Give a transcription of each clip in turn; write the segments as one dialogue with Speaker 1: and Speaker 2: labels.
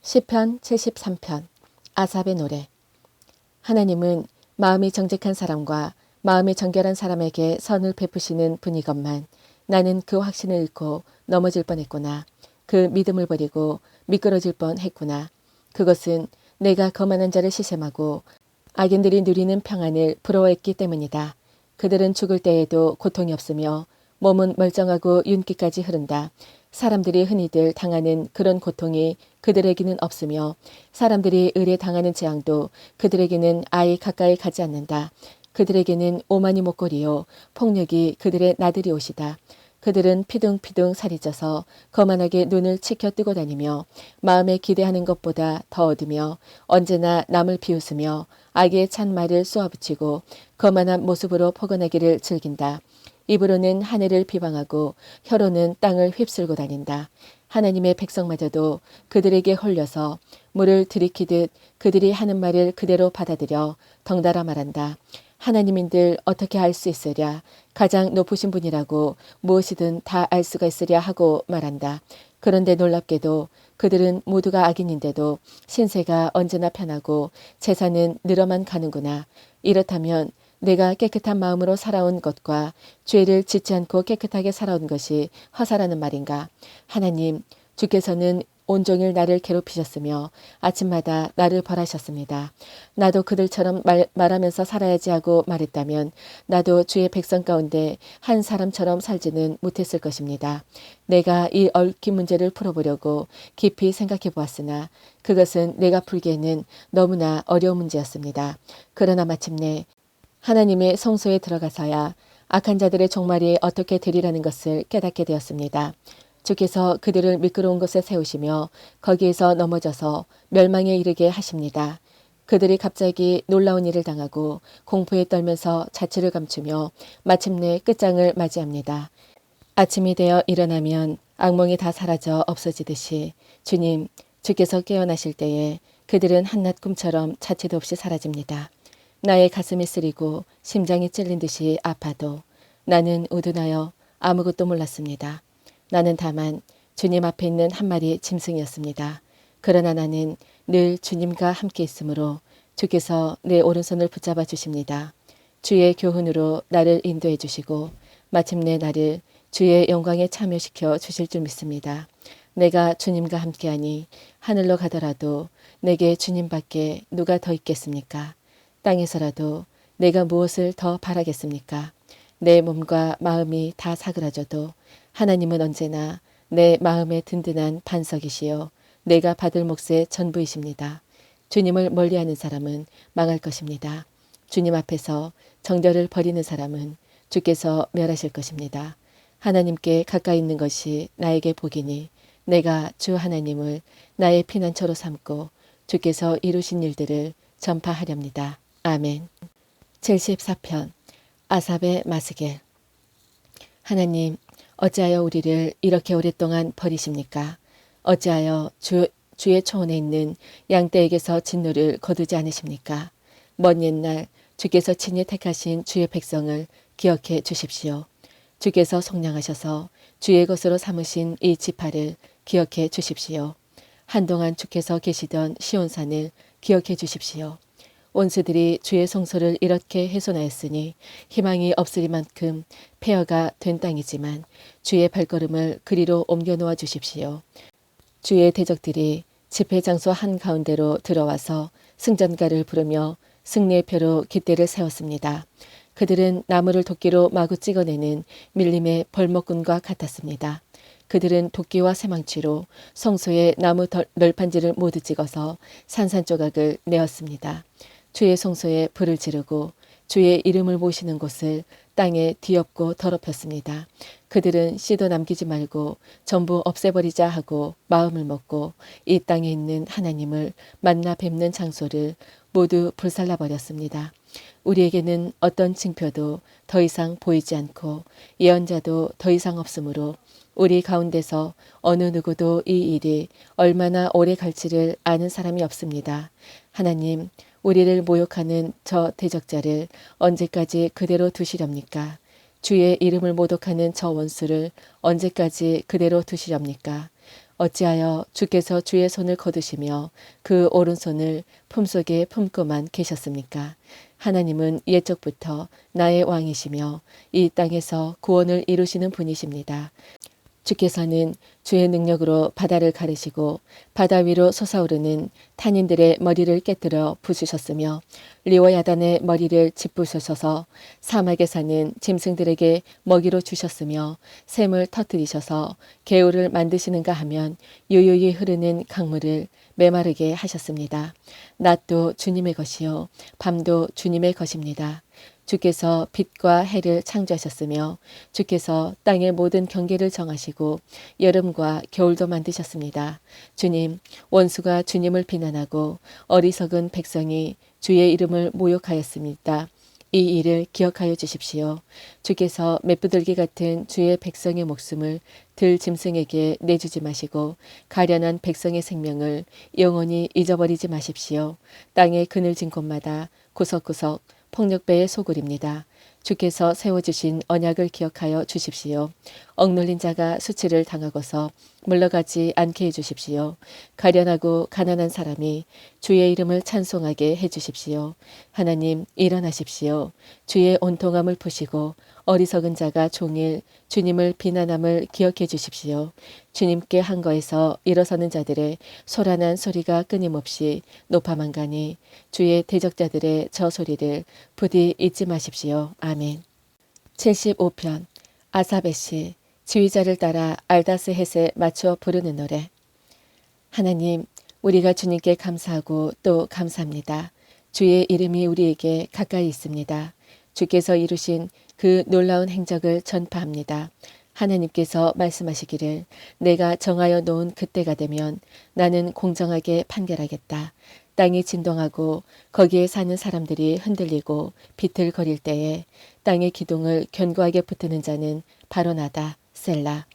Speaker 1: 시편 73편 아삽의 노래. 하나님은 마음이 정직한 사람과 마음이 정결한 사람에게 선을 베푸시는 분이건만 나는 그 확신을 잃고 넘어질 뻔했구나. 그 믿음을 버리고 미끄러질 뻔했구나. 그것은 내가 거만한 자를 시샘하고 악인들이 누리는 평안을 부러워했기 때문이다. 그들은 죽을 때에도 고통이 없으며 몸은 멀쩡하고 윤기까지 흐른다. 사람들이 흔히들 당하는 그런 고통이 그들에게는 없으며 사람들이 을에 당하는 재앙도 그들에게는 아예 가까이 가지 않는다. 그들에게는 오만이 목걸이요 폭력이 그들의 나들이 옷이다. 그들은 피둥피둥 살이 쪄서 거만하게 눈을 치켜 뜨고 다니며 마음에 기대하는 것보다 더 얻으며 언제나 남을 비웃으며 악의 찬말을 쏘아붙이고 거만한 모습으로 포근하기를 즐긴다. 입으로는 하늘을 비방하고 혀로는 땅을 휩쓸고 다닌다. 하나님의 백성마저도 그들에게 홀려서 물을 들이키듯 그들이 하는 말을 그대로 받아들여 덩달아 말한다. 하나님인들 어떻게 알 수 있으랴. 가장 높으신 분이라고 무엇이든 다 알 수가 있으랴 하고 말한다. 그런데 놀랍게도 그들은 모두가 악인인데도 신세가 언제나 편하고 재산은 늘어만 가는구나. 이렇다면 내가 깨끗한 마음으로 살아온 것과 죄를 짓지 않고 깨끗하게 살아온 것이 화사라는 말인가. 하나님, 주께서는 온종일 나를 괴롭히셨으며 아침마다 나를 벌하셨습니다. 나도 그들처럼 말하면서 살아야지 하고 말했다면 나도 주의 백성 가운데 한 사람처럼 살지는 못했을 것입니다. 내가 이 얽힌 문제를 풀어보려고 깊이 생각해 보았으나 그것은 내가 풀기에는 너무나 어려운 문제였습니다. 그러나 마침내 하나님의 성소에 들어가서야 악한 자들의 종말이 어떻게 되리라는 것을 깨닫게 되었습니다. 주께서 그들을 미끄러운 곳에 세우시며 거기에서 넘어져서 멸망에 이르게 하십니다. 그들이 갑자기 놀라운 일을 당하고 공포에 떨면서 자취를 감추며 마침내 끝장을 맞이합니다. 아침이 되어 일어나면 악몽이 다 사라져 없어지듯이 주께서 깨어나실 때에 그들은 한낱 꿈처럼 자취도 없이 사라집니다. 나의 가슴이 쓰리고 심장이 찔린 듯이 아파도 나는 우둔하여 아무것도 몰랐습니다. 나는 다만 주님 앞에 있는 한 마리 짐승이었습니다. 그러나 나는 늘 주님과 함께 있으므로 주께서 내 오른손을 붙잡아 주십니다. 주의 교훈으로 나를 인도해 주시고 마침내 나를 주의 영광에 참여시켜 주실 줄 믿습니다. 내가 주님과 함께하니 하늘로 가더라도 내게 주님밖에 누가 더 있겠습니까? 땅에서라도 내가 무엇을 더 바라겠습니까? 내 몸과 마음이 다 사그라져도 하나님은 언제나 내 마음의 든든한 반석이시요 내가 받을 몫의 전부이십니다. 주님을 멀리하는 사람은 망할 것입니다. 주님 앞에서 정결을 버리는 사람은 주께서 멸하실 것입니다. 하나님께 가까이 있는 것이 나에게 복이니 내가 주 하나님을 나의 피난처로 삼고 주께서 이루신 일들을 전파하렵니다. 아멘. 74편 아삽의 마스겔. 하나님, 어찌하여 우리를 이렇게 오랫동안 버리십니까? 어찌하여 주의 초원에 있는 양떼에게서 진노를 거두지 않으십니까? 먼 옛날 주께서 친히 택하신 주의 백성을 기억해 주십시오. 주께서 속량하셔서 주의 것으로 삼으신 이 지파를 기억해 주십시오. 한동안 주께서 계시던 시온산을 기억해 주십시오. 원수들이 주의 성소를 이렇게 훼손하였으니 희망이 없으리만큼 폐허가 된 땅이지만 주의 발걸음을 그리로 옮겨 놓아 주십시오. 주의 대적들이 집회 장소 한가운데로 들어와서 승전가를 부르며 승리의 표로 깃대를 세웠습니다. 그들은 나무를 도끼로 마구 찍어내는 밀림의 벌목꾼과 같았습니다. 그들은 도끼와 쇠망치로 성소의 나무 널판지를 모두 찍어서 산산조각을 내었습니다. 주의 성소에 불을 지르고 주의 이름을 모시는 곳을 땅에 뒤엎고 더럽혔습니다. 그들은 씨도 남기지 말고 전부 없애버리자 하고 마음을 먹고 이 땅에 있는 하나님을 만나 뵙는 장소를 모두 불살라버렸습니다. 우리에게는 어떤 징표도 더 이상 보이지 않고 예언자도 더 이상 없으므로 우리 가운데서 어느 누구도 이 일이 얼마나 오래 갈지를 아는 사람이 없습니다. 하나님, 우리를 모욕하는 저 대적자를 언제까지 그대로 두시렵니까? 주의 이름을 모독하는 저 원수를 언제까지 그대로 두시렵니까? 어찌하여 주께서 주의 손을 거두시며 그 오른손을 품속에 품고만 계셨습니까? 하나님은 옛적부터 나의 왕이시며 이 땅에서 구원을 이루시는 분이십니다. 주께서는 주의 능력으로 바다를 가르시고 바다 위로 솟아오르는 탄인들의 머리를 깨뜨려 부수셨으며 리워야단의 머리를 짚부수셔서 사막에 사는 짐승들에게 먹이로 주셨으며 샘을 터뜨리셔서 개울을 만드시는가 하면 유유히 흐르는 강물을 메마르게 하셨습니다. 낮도 주님의 것이요 밤도 주님의 것입니다. 주께서 빛과 해를 창조하셨으며 주께서 땅의 모든 경계를 정하시고 여름과 겨울도 만드셨습니다. 주님, 원수가 주님을 비난하고 어리석은 백성이 주의 이름을 모욕하였습니다. 이 일을 기억하여 주십시오. 주께서 맷부들기 같은 주의 백성의 목숨을 들 짐승에게 내주지 마시고 가련한 백성의 생명을 영원히 잊어버리지 마십시오. 땅의 그늘진 곳마다 구석구석 폭력배의 소굴입니다. 주께서 세워주신 언약을 기억하여 주십시오. 억눌린 자가 수치를 당하고서 물러가지 않게 해주십시오. 가련하고 가난한 사람이 주의 이름을 찬송하게 해주십시오. 하나님 일어나십시오. 주의 온통함을 푸시고 어리석은 자가 종일 주님을 비난함을 기억해 주십시오. 주님께 한 거에서 일어서는 자들의 소란한 소리가 끊임없이 높아만 가니 주의 대적자들의 저 소리를 부디 잊지 마십시오. 아멘. 75편 아사베시 지휘자를 따라 알다스 헷에 맞춰 부르는 노래. 하나님, 우리가 주님께 감사하고 또 감사합니다. 주의 이름이 우리에게 가까이 있습니다. 주께서 이루신 그 놀라운 행적을 전파합니다. 하나님께서 말씀하시기를 내가 정하여 놓은 그때가 되면 나는 공정하게 판결하겠다. 땅이 진동하고 거기에 사는 사람들이 흔들리고 비틀거릴 때에 땅의 기둥을 견고하게 붙드는 자는 바로 나다. 셀라.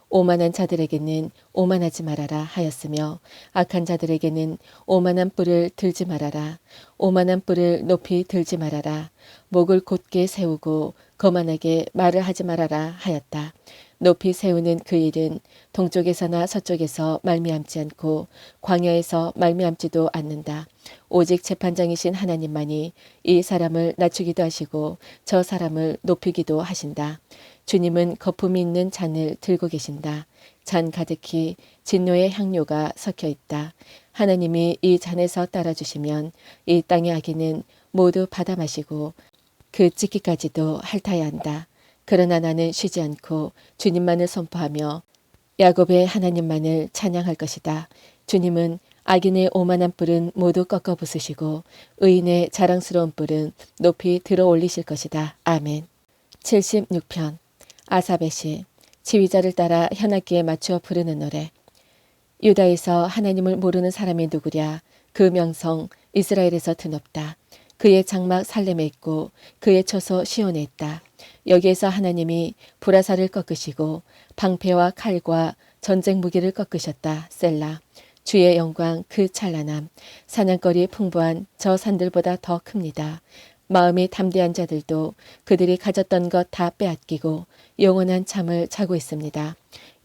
Speaker 1: 오만한 자들에게는 오만하지 말아라 하였으며 악한 자들에게는 오만한 뿔을 들지 말아라. 오만한 뿔을 높이 들지 말아라. 목을 곧게 세우고 거만하게 말을 하지 말아라 하였다. 높이 세우는 그 일은 동쪽에서나 서쪽에서 말미암지 않고 광야에서 말미암지도 않는다. 오직 재판장이신 하나님만이 이 사람을 낮추기도 하시고 저 사람을 높이기도 하신다. 주님은 거품이 있는 잔을 들고 계신다. 잔 가득히 진노의 향료가 섞여 있다. 하나님이 이 잔에서 따라주시면 이 땅의 악인은 모두 받아 마시고 그 찢기까지도 핥아야 한다. 그러나 나는 쉬지 않고 주님만을 선포하며 야곱의 하나님만을 찬양할 것이다. 주님은 악인의 오만한 뿔은 모두 꺾어 부수시고 의인의 자랑스러운 뿔은 높이 들어 올리실 것이다. 아멘. 76편 아사베시 지휘자를 따라 현악기에 맞추어 부르는 노래. 유다에서 하나님을 모르는 사람이 누구랴. 그 명성 이스라엘에서 드높다. 그의 장막 살렘에 있고 그의 처소 시온에 있다. 여기에서 하나님이 브라사를 꺾으시고 방패와 칼과 전쟁 무기를 꺾으셨다. 셀라. 주의 영광 그 찬란함 사냥거리 풍부한 저 산들보다 더 큽니다. 마음이 담대한 자들도 그들이 가졌던 것 다 빼앗기고 영원한 잠을 자고 있습니다.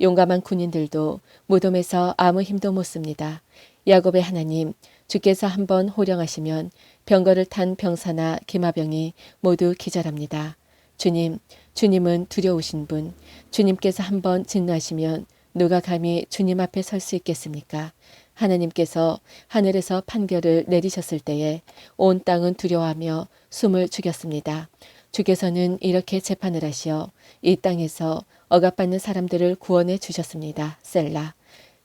Speaker 1: 용감한 군인들도 무덤에서 아무 힘도 못 씁니다. 야곱의 하나님 주께서 한번 호령하시면 병거를 탄 병사나 기마병이 모두 기절합니다. 주님, 주님은 두려우신 분, 주님께서 한번 진노하시면 누가 감히 주님 앞에 설 수 있겠습니까? 하나님께서 하늘에서 판결을 내리셨을 때에 온 땅은 두려워하며 숨을 죽였습니다. 주께서는 이렇게 재판을 하시어 이 땅에서 억압받는 사람들을 구원해 주셨습니다. 셀라.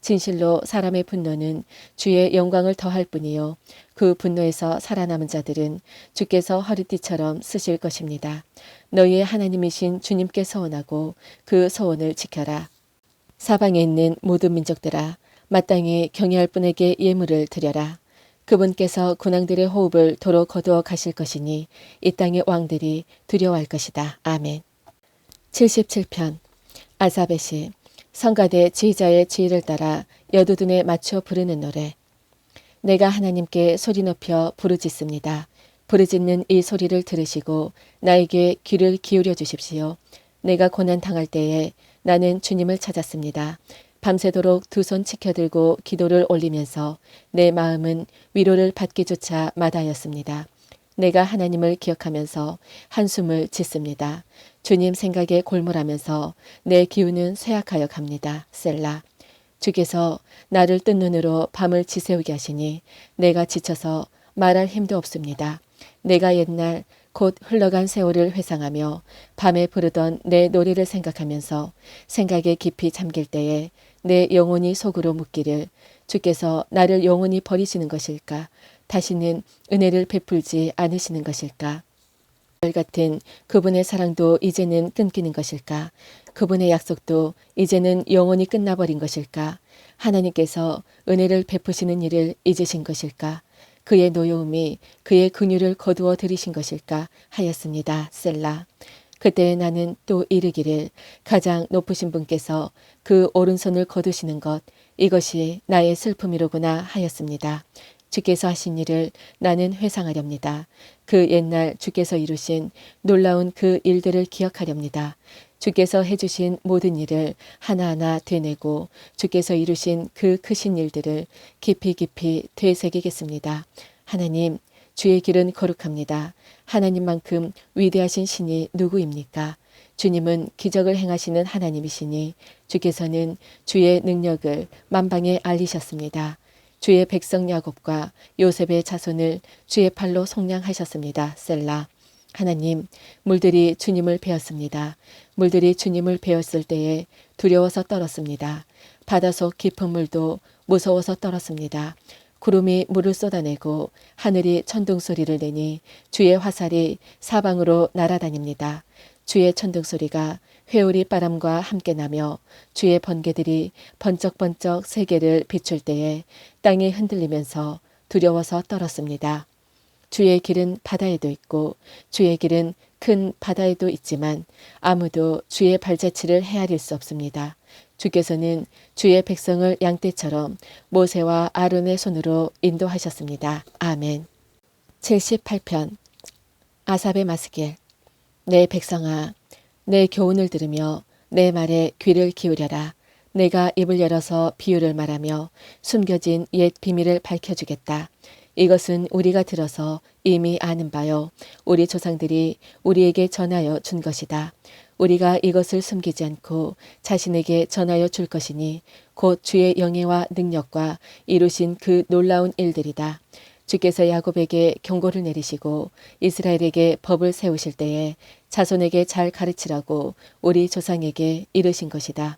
Speaker 1: 진실로 사람의 분노는 주의 영광을 더할 뿐이요 그 분노에서 살아남은 자들은 주께서 허리띠처럼 쓰실 것입니다. 너희의 하나님이신 주님께 서원하고 그 서원을 지켜라. 사방에 있는 모든 민족들아 마땅히 경외할 분에게 예물을 드려라. 그분께서 군왕들의 호흡을 도로 거두어 가실 것이니 이 땅의 왕들이 두려워할 것이다. 아멘. 77편 아사베시 성가대 지휘자의 지휘를 따라 여두둔에 맞춰 부르는 노래. 내가 하나님께 소리 높여 부르짖습니다. 부르짖는 이 소리를 들으시고 나에게 귀를 기울여 주십시오. 내가 고난 당할 때에 나는 주님을 찾았습니다. 밤새도록 두 손 치켜들고 기도를 올리면서 내 마음은 위로를 받기조차 마다하였습니다. 내가 하나님을 기억하면서 한숨을 짓습니다. 주님 생각에 골몰하면서 내 기운은 쇠약하여 갑니다. 셀라. 주께서 나를 뜬 눈으로 밤을 지새우게 하시니 내가 지쳐서 말할 힘도 없습니다. 내가 옛날 곧 흘러간 세월을 회상하며 밤에 부르던 내 노래를 생각하면서 생각에 깊이 잠길 때에 내 영혼이 속으로 묻기를 주께서 나를 영원히 버리시는 것일까? 다시는 은혜를 베풀지 않으시는 것일까? 같은 그분의 사랑도 이제는 끊기는 것일까? 그분의 약속도 이제는 영원히 끝나버린 것일까? 하나님께서 은혜를 베푸시는 일을 잊으신 것일까? 그의 노여움이 그의 긍휼을 거두어 들이신 것일까 하였습니다. 셀라. 그때 나는 또 이르기를 가장 높으신 분께서 그 오른손을 거두시는 것 이것이 나의 슬픔이로구나 하였습니다. 주께서 하신 일을 나는 회상하렵니다. 그 옛날 주께서 이루신 놀라운 그 일들을 기억하렵니다. 주께서 해주신 모든 일을 하나하나 되뇌고 주께서 이루신 그 크신 일들을 깊이 깊이 되새기겠습니다. 하나님, 주의 길은 거룩합니다. 하나님만큼 위대하신 신이 누구입니까? 주님은 기적을 행하시는 하나님이시니 주께서는 주의 능력을 만방에 알리셨습니다. 주의 백성 야곱과 요셉의 자손을 주의 팔로 속량하셨습니다. 셀라. 하나님, 물들이 주님을 베었습니다. 물들이 주님을 베었을 때에 두려워서 떨었습니다. 바다속 깊은 물도 무서워서 떨었습니다. 구름이 물을 쏟아내고 하늘이 천둥소리를 내니 주의 화살이 사방으로 날아다닙니다. 주의 천둥소리가 회오리 바람과 함께 나며 주의 번개들이 번쩍번쩍 세계를 비출 때에 땅이 흔들리면서 두려워서 떨었습니다. 주의 길은 바다에도 있고 주의 길은 큰 바다에도 있지만 아무도 주의 발자취를 헤아릴 수 없습니다. 주께서는 주의 백성을 양떼처럼 모세와 아론의 손으로 인도하셨습니다. 아멘. 78편 아삽의 마스길. 내 백성아, 내 교훈을 들으며 내 말에 귀를 기울여라. 내가 입을 열어서 비유를 말하며 숨겨진 옛 비밀을 밝혀주겠다. 이것은 우리가 들어서 이미 아는 바요. 우리 조상들이 우리에게 전하여 준 것이다. 우리가 이것을 숨기지 않고 자신에게 전하여 줄 것이니 곧 주의 영예와 능력과 이루신 그 놀라운 일들이다. 주께서 야곱에게 경고를 내리시고 이스라엘에게 법을 세우실 때에 자손에게 잘 가르치라고 우리 조상에게 이르신 것이다.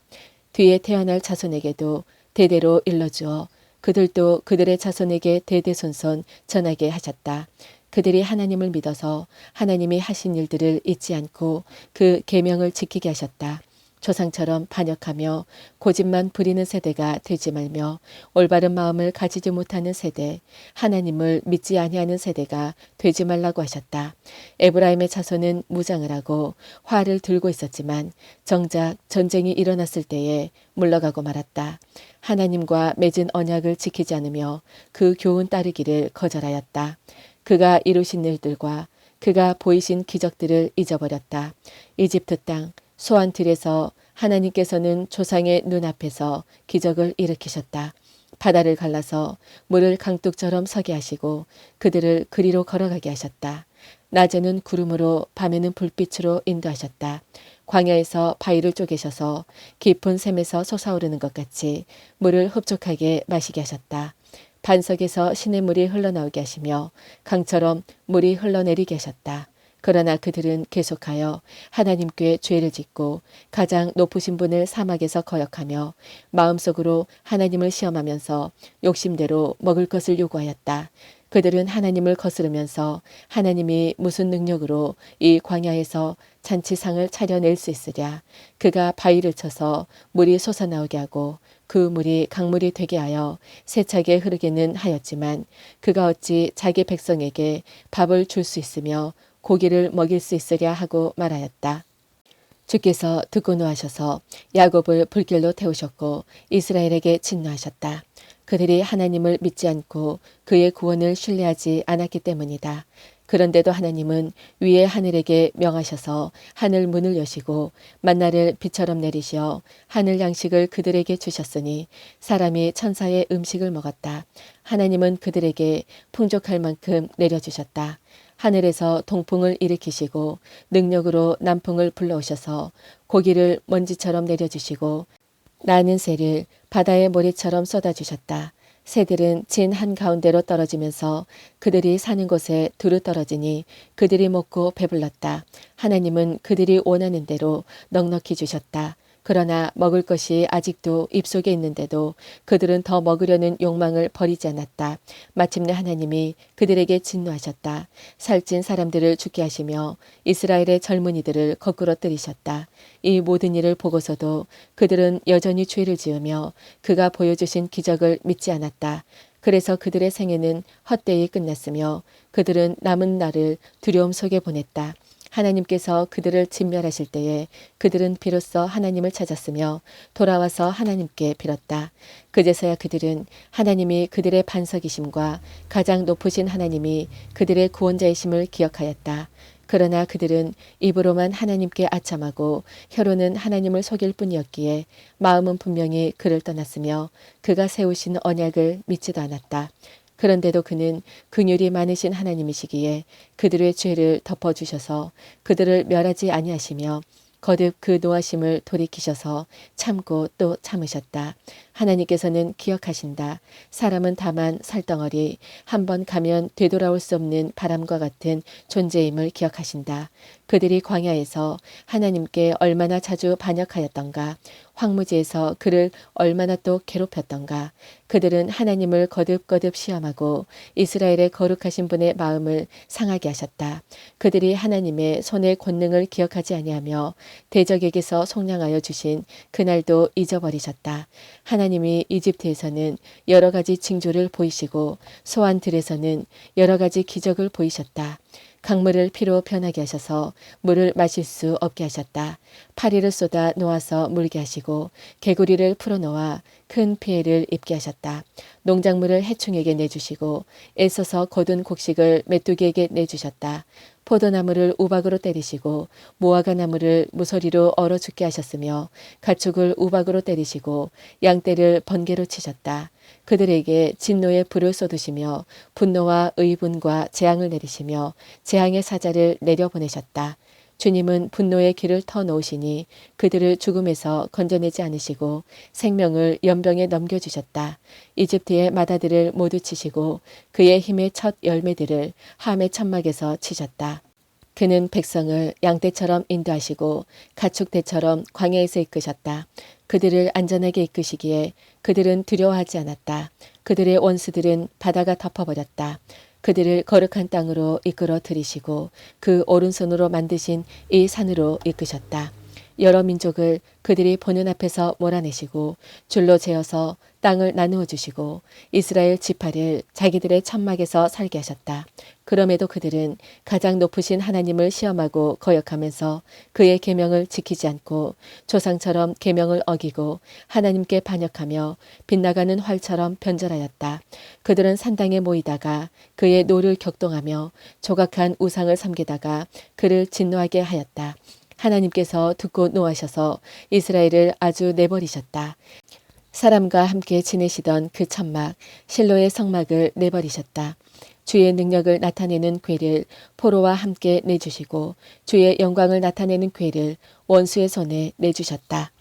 Speaker 1: 뒤에 태어날 자손에게도 대대로 일러주어 그들도 그들의 자손에게 대대손손 전하게 하셨다. 그들이 하나님을 믿어서 하나님이 하신 일들을 잊지 않고 그 계명을 지키게 하셨다. 조상처럼 반역하며 고집만 부리는 세대가 되지 말며 올바른 마음을 가지지 못하는 세대, 하나님을 믿지 아니하는 세대가 되지 말라고 하셨다. 에브라임의 자손은 무장을 하고 활을 들고 있었지만 정작 전쟁이 일어났을 때에 물러가고 말았다. 하나님과 맺은 언약을 지키지 않으며 그 교훈 따르기를 거절하였다. 그가 이루신 일들과 그가 보이신 기적들을 잊어버렸다. 이집트 땅 소안틀에서 하나님께서는 조상의 눈앞에서 기적을 일으키셨다. 바다를 갈라서 물을 강둑처럼 서게 하시고 그들을 그리로 걸어가게 하셨다. 낮에는 구름으로 밤에는 불빛으로 인도하셨다. 광야에서 바위를 쪼개셔서 깊은 샘에서 솟아오르는 것 같이 물을 흡족하게 마시게 하셨다. 반석에서 시냇물이 흘러나오게 하시며 강처럼 물이 흘러내리게 하셨다. 그러나 그들은 계속하여 하나님께 죄를 짓고 가장 높으신 분을 사막에서 거역하며 마음속으로 하나님을 시험하면서 욕심대로 먹을 것을 요구하였다. 그들은 하나님을 거스르면서 하나님이 무슨 능력으로 이 광야에서 잔치상을 차려낼 수 있으랴. 그가 바위를 쳐서 물이 솟아나오게 하고 그 물이 강물이 되게 하여 세차게 흐르게는 하였지만 그가 어찌 자기 백성에게 밥을 줄 수 있으며 고기를 먹일 수 있으랴 하고 말하였다. 주께서 듣고 노하셔서 야곱을 불길로 태우셨고 이스라엘에게 진노하셨다. 그들이 하나님을 믿지 않고 그의 구원을 신뢰하지 않았기 때문이다. 그런데도 하나님은 위에 하늘에게 명하셔서 하늘 문을 여시고 만나를 비처럼 내리시어 하늘 양식을 그들에게 주셨으니 사람이 천사의 음식을 먹었다. 하나님은 그들에게 풍족할 만큼 내려주셨다. 하늘에서 동풍을 일으키시고 능력으로 남풍을 불러오셔서 고기를 먼지처럼 내려주시고 나는 새를 바다의 모래처럼 쏟아주셨다. 새들은 진 한가운데로 떨어지면서 그들이 사는 곳에 두루 떨어지니 그들이 먹고 배불렀다. 하나님은 그들이 원하는 대로 넉넉히 주셨다. 그러나 먹을 것이 아직도 입속에 있는데도 그들은 더 먹으려는 욕망을 버리지 않았다. 마침내 하나님이 그들에게 진노하셨다. 살찐 사람들을 죽게 하시며 이스라엘의 젊은이들을 거꾸로 때리셨다. 이 모든 일을 보고서도 그들은 여전히 죄를 지으며 그가 보여주신 기적을 믿지 않았다. 그래서 그들의 생애는 헛되이 끝났으며 그들은 남은 날을 두려움 속에 보냈다. 하나님께서 그들을 진멸하실 때에 그들은 비로소 하나님을 찾았으며 돌아와서 하나님께 빌었다. 그제서야 그들은 하나님이 그들의 반석이심과 가장 높으신 하나님이 그들의 구원자이심을 기억하였다. 그러나 그들은 입으로만 하나님께 아첨하고 혀로는 하나님을 속일 뿐이었기에 마음은 분명히 그를 떠났으며 그가 세우신 언약을 믿지도 않았다. 그런데도 그는 긍휼이 많으신 하나님이시기에 그들의 죄를 덮어주셔서 그들을 멸하지 아니하시며 거듭 그 노하심을 돌이키셔서 참고 또 참으셨다. 하나님께서는 기억하신다. 사람은 다만 살덩어리 한 번 가면 되돌아올 수 없는 바람과 같은 존재임을 기억하신다. 그들이 광야에서 하나님께 얼마나 자주 반역하였던가. 황무지에서 그를 얼마나 또 괴롭혔던가. 그들은 하나님을 거듭거듭 시험하고 이스라엘의 거룩하신 분의 마음을 상하게 하셨다. 그들이 하나님의 손의 권능을 기억하지 아니하며 대적에게서 속량하여 주신 그날도 잊어버리셨다. 하나님이 이집트에서는 여러 가지 징조를 보이시고 소환들에서는 여러 가지 기적을 보이셨다. 강물을 피로 변하게 하셔서 물을 마실 수 없게 하셨다. 파리를 쏟아 놓아서 물게 하시고 개구리를 풀어놓아 큰 피해를 입게 하셨다. 농작물을 해충에게 내주시고 애써서 거둔 곡식을 메뚜기에게 내주셨다. 포도나무를 우박으로 때리시고 무화과나무를 무서리로 얼어 죽게 하셨으며 가축을 우박으로 때리시고 양떼를 번개로 치셨다. 그들에게 진노의 불을 쏟으시며 분노와 의분과 재앙을 내리시며 재앙의 사자를 내려보내셨다. 주님은 분노의 길을 터놓으시니 그들을 죽음에서 건져내지 않으시고 생명을 연병에 넘겨주셨다. 이집트의 마다들을 모두 치시고 그의 힘의 첫 열매들을 함의 천막에서 치셨다. 그는 백성을 양떼처럼 인도하시고 가축대처럼 광야에서 이끄셨다. 그들을 안전하게 이끄시기에 그들은 두려워하지 않았다. 그들의 원수들은 바다가 덮어버렸다. 그들을 거룩한 땅으로 이끌어 들이시고 그 오른손으로 만드신 이 산으로 이끄셨다. 여러 민족을 그들이 보는 앞에서 몰아내시고 줄로 재어서 땅을 나누어 주시고 이스라엘 지파를 자기들의 천막에서 살게 하셨다. 그럼에도 그들은 가장 높으신 하나님을 시험하고 거역하면서 그의 계명을 지키지 않고 조상처럼 계명을 어기고 하나님께 반역하며 빗나가는 활처럼 변절하였다. 그들은 산당에 모이다가 그의 노를 격동하며 조각한 우상을 섬기다가 그를 진노하게 하였다. 하나님께서 듣고 노하셔서 이스라엘을 아주 내버리셨다. 사람과 함께 지내시던 그 천막 실로의 성막을 내버리셨다. 주의 능력을 나타내는 궤를 포로와 함께 내주시고 주의 영광을 나타내는 궤를 원수의 손에 내주셨다.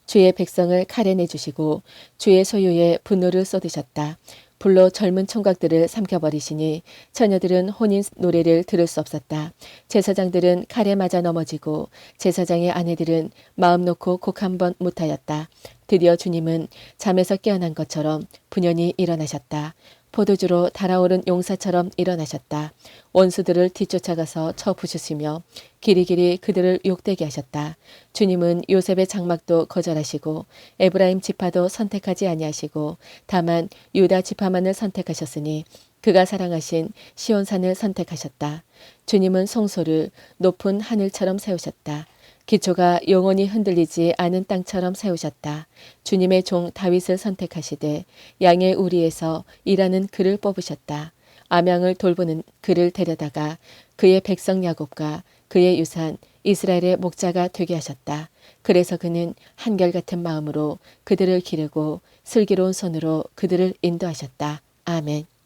Speaker 1: 주의 백성을 칼에 내주시고 주의 소유에 분노를 쏟으셨다. 불로 젊은 총각들을 삼켜버리시니 처녀들은 혼인 노래를 들을 수 없었다. 제사장들은 칼에 맞아 넘어지고 제사장의 아내들은 마음 놓고 곡 한 번 못하였다. 드디어 주님은 잠에서 깨어난 것처럼 분연히 일어나셨다. 포도주로 달아오른 용사처럼 일어나셨다. 원수들을 뒤쫓아가서 쳐 부수시며 길이길이 그들을 욕되게 하셨다. 주님은 요셉의 장막도 거절하시고 에브라임 지파도 선택하지 아니하시고 다만 유다 지파만을 선택하셨으니 그가 사랑하신 시온산을 선택하셨다. 주님은 성소를 높은 하늘처럼 세우셨다. 기초가 영원히 흔들리지 않은 땅처럼 세우셨다. 주님의 종 다윗을 선택하시되 양의 우리에서 일하는 그를 뽑으셨다. 암양을 돌보는 그를 데려다가 그의 백성 야곱과 그의 유산 이스라엘의 목자가 되게 하셨다. 그래서 그는 한결같은 마음으로 그들을 기르고 슬기로운 손으로 그들을 인도하셨다. 아멘.